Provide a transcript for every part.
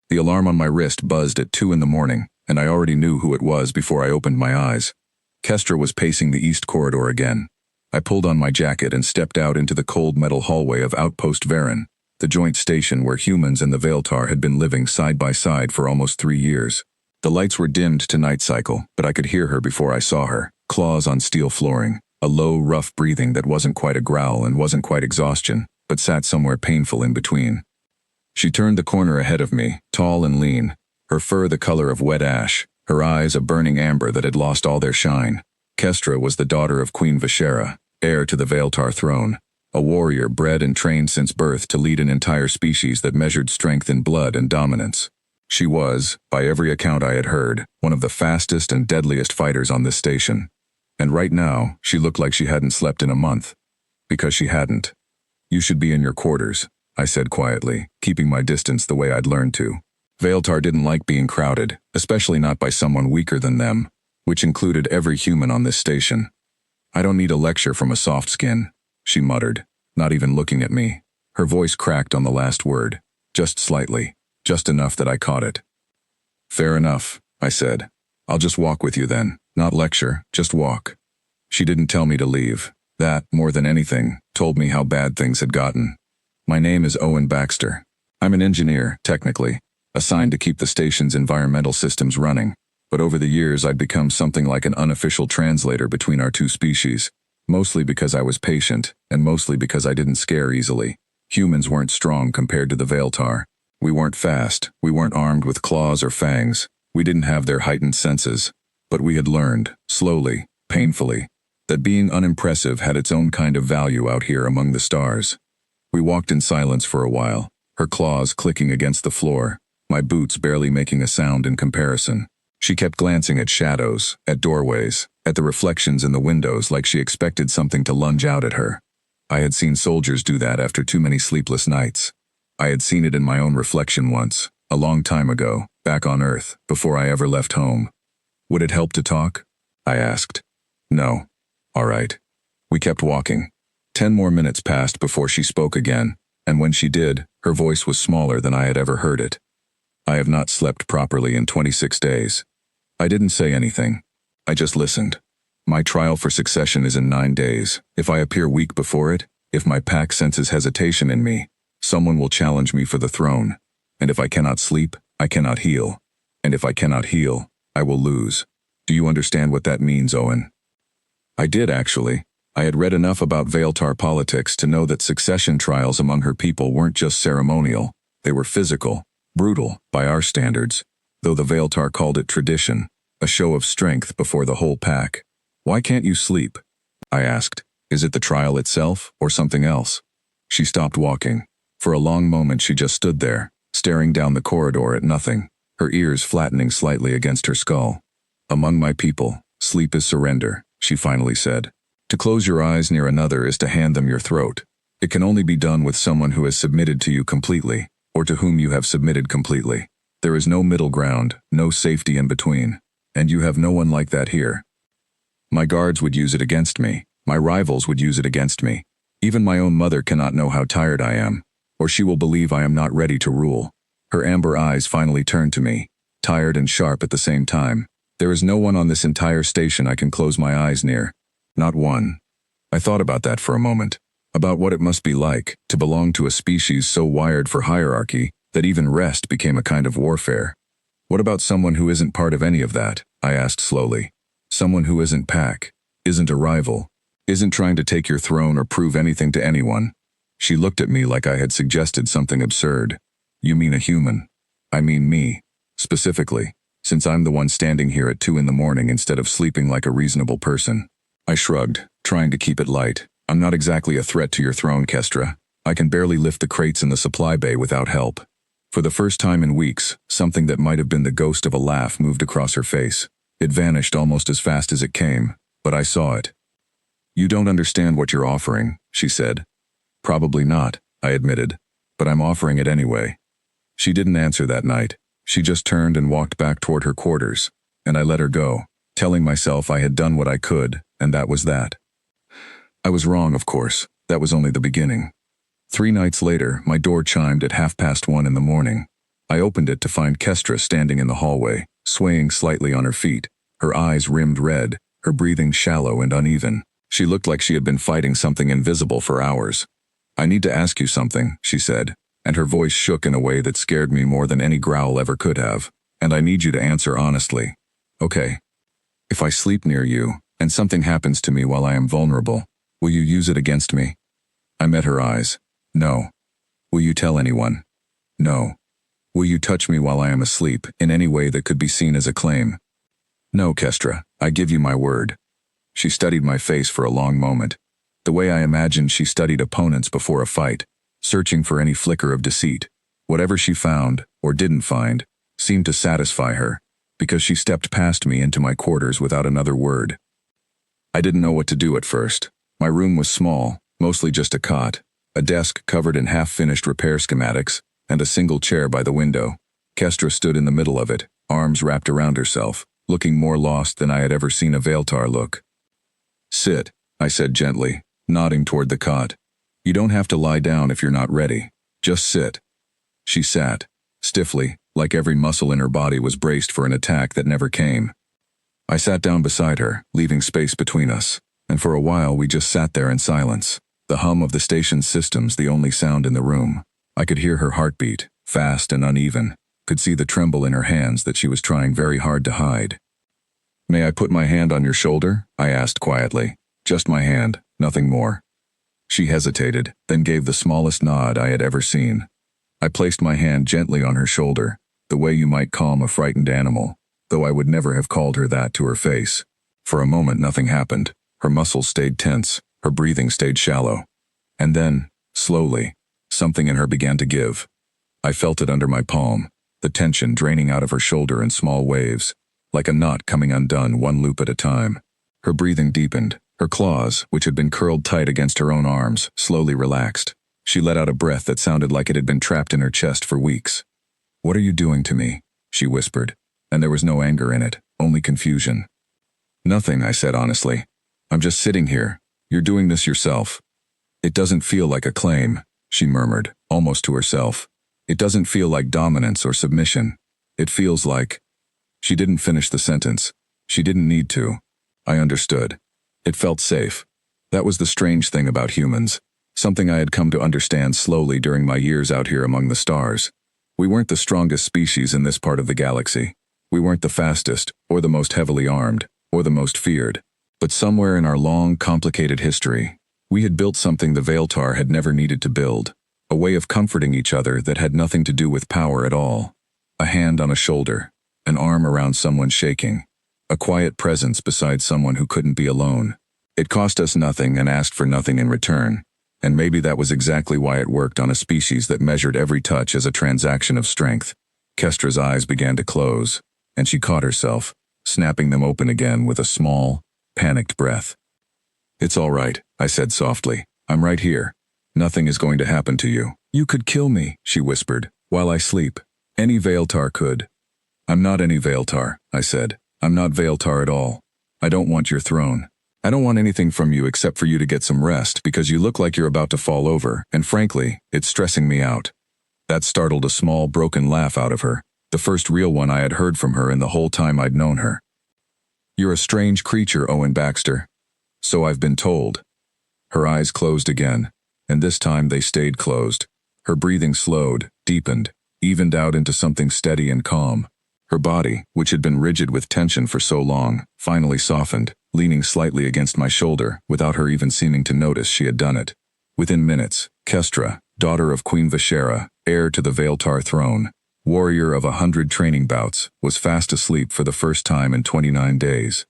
The alarm on my wrist buzzed at 2 in the morning, and I already knew who it was before I opened my eyes. Kestra was pacing the east corridor again. I pulled on my jacket and stepped out into the cold metal hallway of Outpost Varen, the joint station where humans and the Veiltar had been living side by side for almost 3 years. The lights were dimmed to night cycle, but I could hear her before I saw her, claws on steel flooring, a low, rough breathing that wasn't quite a growl and wasn't quite exhaustion, but sat somewhere painful in between. She turned the corner ahead of me, tall and lean, her fur the color of wet ash, her eyes a burning amber that had lost all their shine. Kestra was the daughter of Queen Vashera, heir to the Veiltar throne, a warrior bred and trained since birth to lead an entire species that measured strength in blood and dominance. She was, by every account I had heard, one of the fastest and deadliest fighters on this station. And right now, she looked like she hadn't slept in a month. Because she hadn't. "You should be in your quarters," I said quietly, keeping my distance the way I'd learned to. Veiltar didn't like being crowded, especially not by someone weaker than them, which included every human on this station. "I don't need a lecture from a soft skin," she muttered, not even looking at me. Her voice cracked on the last word, just slightly, just enough that I caught it. "Fair enough," I said. "I'll just walk with you then, not lecture, just walk." She didn't tell me to leave. That, more than anything, told me how bad things had gotten. "My name is Owen Baxter. I'm an engineer, technically, assigned to keep the station's environmental systems running, but over the years I'd become something like an unofficial translator between our two species, mostly because I was patient, and mostly because I didn't scare easily. Humans weren't strong compared to the Veiltar. We weren't fast, we weren't armed with claws or fangs, we didn't have their heightened senses, but we had learned, slowly, painfully, that being unimpressive had its own kind of value out here among the stars. We walked in silence for a while, her claws clicking against the floor, my boots barely making a sound in comparison. She kept glancing at shadows, at doorways, at the reflections in the windows like she expected something to lunge out at her. I had seen soldiers do that after too many sleepless nights. I had seen it in my own reflection once, a long time ago, back on Earth, before I ever left home. "Would it help to talk?" I asked. "No." "All right." We kept walking. 10 more minutes passed before she spoke again, and when she did, her voice was smaller than I had ever heard it. "I have not slept properly in 26 days. I didn't say anything. I just listened. My trial for succession is in 9 days. If I appear weak before it, if my pack senses hesitation in me, someone will challenge me for the throne. And if I cannot sleep, I cannot heal. And if I cannot heal, I will lose. Do you understand what that means, Owen?" I did, actually. I had read enough about Veiltar politics to know that succession trials among her people weren't just ceremonial. They were physical, brutal, by our standards, though the Veiltar called it tradition, a show of strength before the whole pack. "Why can't you sleep?" I asked. "Is it the trial itself, or something else?" She stopped walking. For a long moment she just stood there, staring down the corridor at nothing, her ears flattening slightly against her skull. "Among my people, sleep is surrender," she finally said. "To close your eyes near another is to hand them your throat. It can only be done with someone who has submitted to you completely, or to whom you have submitted completely. There is no middle ground, no safety in between, and you have no one like that here. My guards would use it against me. My rivals would use it against me. Even my own mother cannot know how tired I am, or she will believe I am not ready to rule." Her amber eyes finally turned to me, tired and sharp at the same time. "There is no one on this entire station I can close my eyes near. Not one." I thought about that for a moment, about what it must be like to belong to a species so wired for hierarchy that even rest became a kind of warfare. "What about someone who isn't part of any of that?" I asked slowly. "Someone who isn't pack, isn't a rival, isn't trying to take your throne or prove anything to anyone." She looked at me like I had suggested something absurd. "You mean a human?" "I mean me, specifically, since I'm the one standing here at 2 in the morning instead of sleeping like a reasonable person." I shrugged, trying to keep it light. "I'm not exactly a threat to your throne, Kestra. I can barely lift the crates in the supply bay without help." For the first time in weeks, something that might have been the ghost of a laugh moved across her face. It vanished almost as fast as it came, but I saw it. "You don't understand what you're offering," she said. "Probably not," I admitted, "but I'm offering it anyway." She didn't answer that night. She just turned and walked back toward her quarters, and I let her go, telling myself I had done what I could, and that was that. I was wrong, of course. That was only the beginning. 3 nights later, my door chimed at 1:30 in the morning. I opened it to find Kestra standing in the hallway, swaying slightly on her feet, her eyes rimmed red, her breathing shallow and uneven. She looked like she had been fighting something invisible for hours. "I need to ask you something," she said, and her voice shook in a way that scared me more than any growl ever could have. "And I need you to answer honestly. Okay. If I sleep near you, and something happens to me while I am vulnerable, will you use it against me?" I met her eyes. "No." "Will you tell anyone?" "No." "Will you touch me while I am asleep, in any way that could be seen as a claim?" "No, Kestra, I give you my word." She studied my face for a long moment, the way I imagined she studied opponents before a fight, searching for any flicker of deceit. Whatever she found, or didn't find, seemed to satisfy her, because she stepped past me into my quarters without another word. I didn't know what to do at first. My room was small, mostly just a cot, a desk covered in half-finished repair schematics, and a single chair by the window. Kestra stood in the middle of it, arms wrapped around herself, looking more lost than I had ever seen a Veiltar look. "Sit," I said gently, nodding toward the cot. "You don't have to lie down if you're not ready. Just sit." She sat, stiffly, like every muscle in her body was braced for an attack that never came. I sat down beside her, leaving space between us, and for a while we just sat there in silence, the hum of the station's systems the only sound in the room. I could hear her heartbeat, fast and uneven, could see the tremble in her hands that she was trying very hard to hide. "May I put my hand on your shoulder?" I asked quietly. "Just my hand, nothing more." She hesitated, then gave the smallest nod I had ever seen. I placed my hand gently on her shoulder, the way you might calm a frightened animal, though I would never have called her that to her face. For a moment nothing happened. Her muscles stayed tense, her breathing stayed shallow. And then, slowly, something in her began to give. I felt it under my palm, the tension draining out of her shoulder in small waves, like a knot coming undone one loop at a time. Her breathing deepened. Her claws, which had been curled tight against her own arms, slowly relaxed. She let out a breath that sounded like it had been trapped in her chest for weeks. "What are you doing to me?" she whispered, and there was no anger in it, only confusion. "Nothing," I said honestly. "I'm just sitting here. You're doing this yourself." "It doesn't feel like a claim," she murmured, almost to herself. "It doesn't feel like dominance or submission. It feels like—" She didn't finish the sentence. She didn't need to. I understood. It felt safe. That was the strange thing about humans, something I had come to understand slowly during my years out here among the stars. We weren't the strongest species in this part of the galaxy. We weren't the fastest, or the most heavily armed, or the most feared. But somewhere in our long, complicated history, we had built something the Veiltar had never needed to build, a way of comforting each other that had nothing to do with power at all. A hand on a shoulder, an arm around someone shaking, a quiet presence beside someone who couldn't be alone. It cost us nothing and asked for nothing in return, and maybe that was exactly why it worked on a species that measured every touch as a transaction of strength. Kestra's eyes began to close, and she caught herself, snapping them open again with a small, panicked breath. "It's all right," I said softly. "I'm right here. Nothing is going to happen to you." "You could kill me," she whispered, "while I sleep. Any Veiltar could." "I'm not any Veiltar," I said. "I'm not Veiltar at all. I don't want your throne. I don't want anything from you except for you to get some rest because you look like you're about to fall over, and frankly, it's stressing me out." That startled a small, broken laugh out of her, the first real one I had heard from her in the whole time I'd known her. "You're a strange creature, Owen Baxter." "So I've been told." Her eyes closed again, and this time they stayed closed. Her breathing slowed, deepened, evened out into something steady and calm. Her body, which had been rigid with tension for so long, finally softened, leaning slightly against my shoulder without her even seeming to notice she had done it. Within minutes, Kestra, daughter of Queen Vashera, heir to the Veiltar throne, warrior of 100 training bouts, was fast asleep for the first time in 29 days.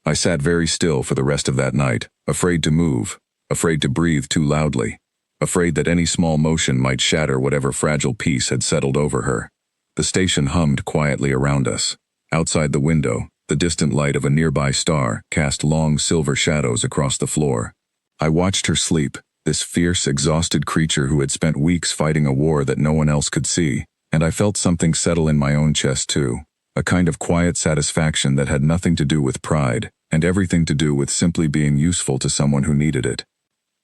I sat very still for the rest of that night, afraid to move, afraid to breathe too loudly, afraid that any small motion might shatter whatever fragile peace had settled over her. The station hummed quietly around us. Outside the window, the distant light of a nearby star cast long silver shadows across the floor. I watched her sleep, this fierce, exhausted creature who had spent weeks fighting a war that no one else could see, and I felt something settle in my own chest too, a kind of quiet satisfaction that had nothing to do with pride, and everything to do with simply being useful to someone who needed it.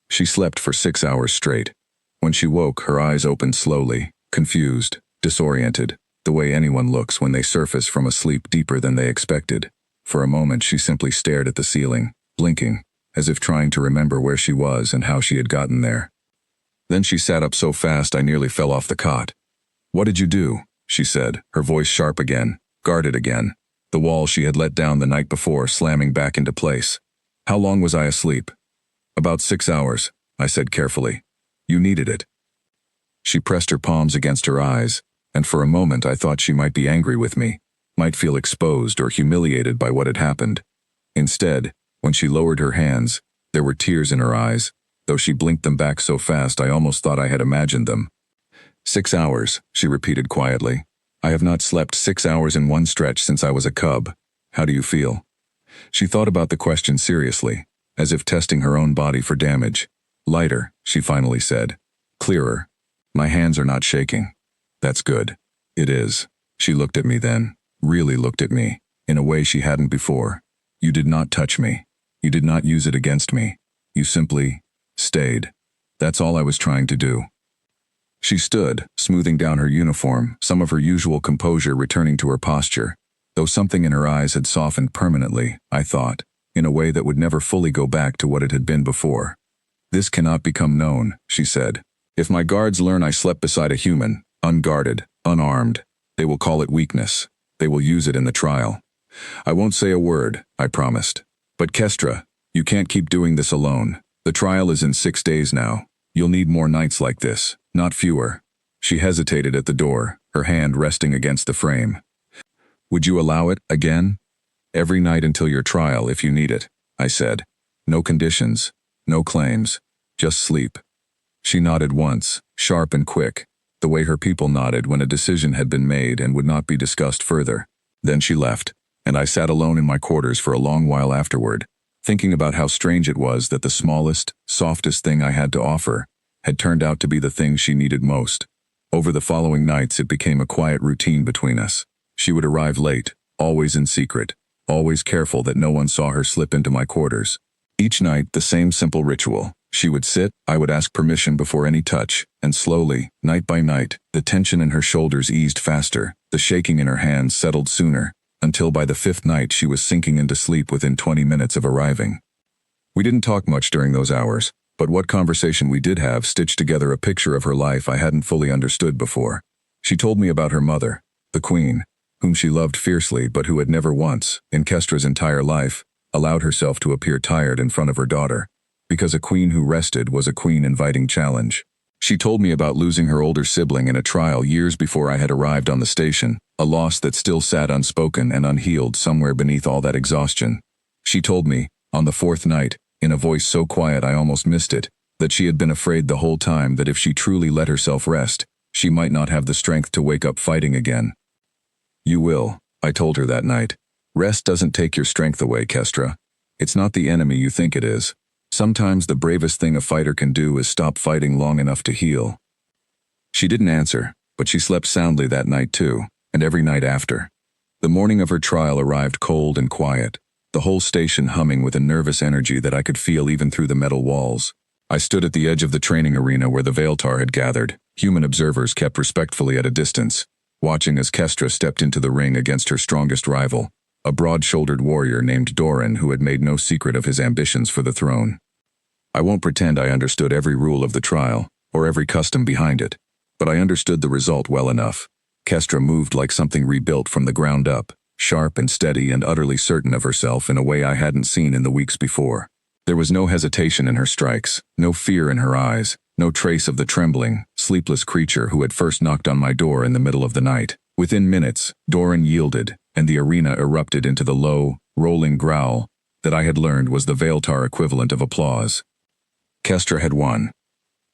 She slept for 6 hours straight. When she woke, her eyes opened slowly, confused, disoriented, the way anyone looks when they surface from a sleep deeper than they expected. For a moment she simply stared at the ceiling, blinking, as if trying to remember where she was and how she had gotten there. Then she sat up so fast I nearly fell off the cot. "What did you do?" she said, her voice sharp again, guarded again, the wall she had let down the night before slamming back into place. "How long was I asleep?" "About 6 hours," I said carefully. "You needed it." She pressed her palms against her eyes, and for a moment I thought she might be angry with me, might feel exposed or humiliated by what had happened. Instead, when she lowered her hands, there were tears in her eyes, though she blinked them back so fast I almost thought I had imagined them. 6 hours, she repeated quietly. "I have not slept 6 hours in one stretch since I was a cub. How do you feel?" She thought about the question seriously, as if testing her own body for damage. "Lighter," she finally said. "Clearer. My hands are not shaking." "That's good." "It is." She looked at me then, really looked at me, in a way she hadn't before. "You did not touch me. You did not use it against me. You simply stayed. That's all I was trying to do." She stood, smoothing down her uniform, some of her usual composure returning to her posture, though something in her eyes had softened permanently, I thought, in a way that would never fully go back to what it had been before. "This cannot become known," she said. "If my guards learn I slept beside a human, unguarded, unarmed, they will call it weakness. They will use it in the trial. I won't say a word, I promised. But Kestra, you can't keep doing this alone. The trial is in 6 days now. You'll need more nights like this, not fewer." She hesitated at the door, her hand resting against the frame. "Would you allow it, again?" "Every night until your trial, if you need it," I said. "No conditions, no claims, just sleep." She nodded once, sharp and quick, the way her people nodded when a decision had been made and would not be discussed further. Then she left, and I sat alone in my quarters for a long while afterward, thinking about how strange it was that the smallest, softest thing I had to offer had turned out to be the thing she needed most. Over the following nights it became a quiet routine between us. She would arrive late, always in secret, always careful that no one saw her slip into my quarters. Each night the same simple ritual. She would sit, I would ask permission before any touch, and slowly, night by night, the tension in her shoulders eased faster, the shaking in her hands settled sooner, until by the 5th night she was sinking into sleep within 20 minutes of arriving. We didn't talk much during those hours, but what conversation we did have stitched together a picture of her life I hadn't fully understood before. She told me about her mother, the Queen, whom she loved fiercely but who had never once, in Kestra's entire life, allowed herself to appear tired in front of her daughter, because a queen who rested was a queen inviting challenge. She told me about losing her older sibling in a trial years before I had arrived on the station, a loss that still sat unspoken and unhealed somewhere beneath all that exhaustion. She told me, on the 4th night, in a voice so quiet I almost missed it, that she had been afraid the whole time that if she truly let herself rest, she might not have the strength to wake up fighting again. "You will," I told her that night. "Rest doesn't take your strength away, Kestra. It's not the enemy you think it is. Sometimes the bravest thing a fighter can do is stop fighting long enough to heal." She didn't answer, but she slept soundly that night too, and every night after. The morning of her trial arrived cold and quiet, the whole station humming with a nervous energy that I could feel even through the metal walls. I stood at the edge of the training arena where the Veiltar had gathered, human observers kept respectfully at a distance, watching as Kestra stepped into the ring against her strongest rival, a broad-shouldered warrior named Doran who had made no secret of his ambitions for the throne. I won't pretend I understood every rule of the trial, or every custom behind it, but I understood the result well enough. Kestra moved like something rebuilt from the ground up, sharp and steady and utterly certain of herself in a way I hadn't seen in the weeks before. There was no hesitation in her strikes, no fear in her eyes, no trace of the trembling, sleepless creature who had first knocked on my door in the middle of the night. Within minutes, Doran yielded, and the arena erupted into the low, rolling growl that I had learned was the Veiltar equivalent of applause. Kestra had won.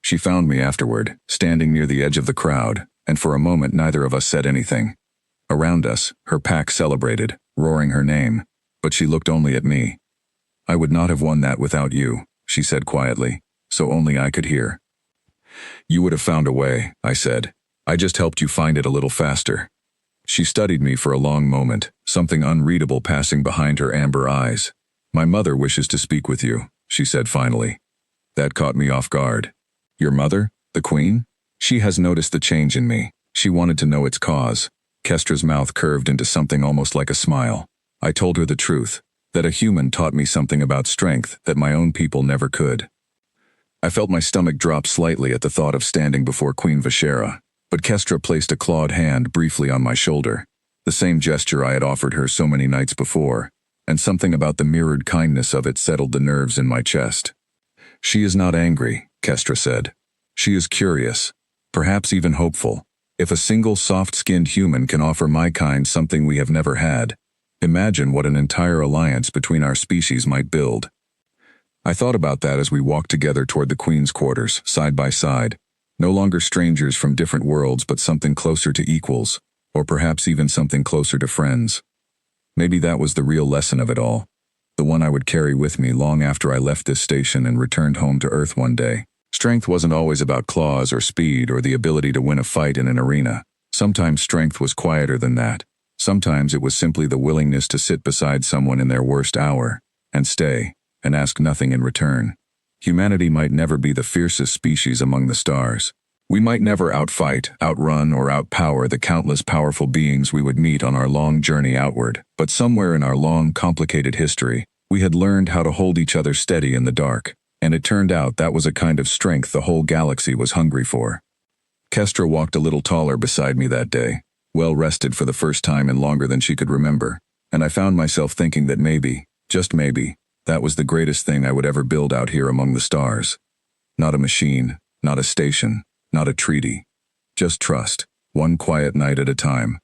She found me afterward, standing near the edge of the crowd, and for a moment neither of us said anything. Around us, her pack celebrated, roaring her name, but she looked only at me. "I would not have won that without you," she said quietly, so only I could hear. "You would have found a way," I said. "I just helped you find it a little faster." She studied me for a long moment, something unreadable passing behind her amber eyes. "My mother wishes to speak with you," she said finally. That caught me off guard. "Your mother? The Queen?" "She has noticed the change in me. She wanted to know its cause. Kestra's mouth curved into something almost like a smile. I told her the truth, that a human taught me something about strength that my own people never could. I felt my stomach drop slightly at the thought of standing before Queen Vashera, but Kestra placed a clawed hand briefly on my shoulder, the same gesture I had offered her so many nights before, and something about the mirrored kindness of it settled the nerves in my chest. She is not angry, Kestra said. She is curious, perhaps even hopeful. If a single soft-skinned human can offer my kind something we have never had, imagine what an entire alliance between our species might build. I thought about that as we walked together toward the Queen's quarters, side by side, no longer strangers from different worlds but something closer to equals, or perhaps even something closer to friends. Maybe that was the real lesson of it all, the one I would carry with me long after I left this station and returned home to Earth one day. Strength wasn't always about claws or speed or the ability to win a fight in an arena. Sometimes strength was quieter than that. Sometimes it was simply the willingness to sit beside someone in their worst hour, and stay, and ask nothing in return. Humanity might never be the fiercest species among the stars. We might never outfight, outrun, or outpower the countless powerful beings we would meet on our long journey outward, but somewhere in our long, complicated history, we had learned how to hold each other steady in the dark, and it turned out that was a kind of strength the whole galaxy was hungry for. Kestra walked a little taller beside me that day, well rested for the first time in longer than she could remember, and I found myself thinking that maybe, just maybe, that was the greatest thing I would ever build out here among the stars. Not a machine, not a station, not a treaty. Just trust, one quiet night at a time.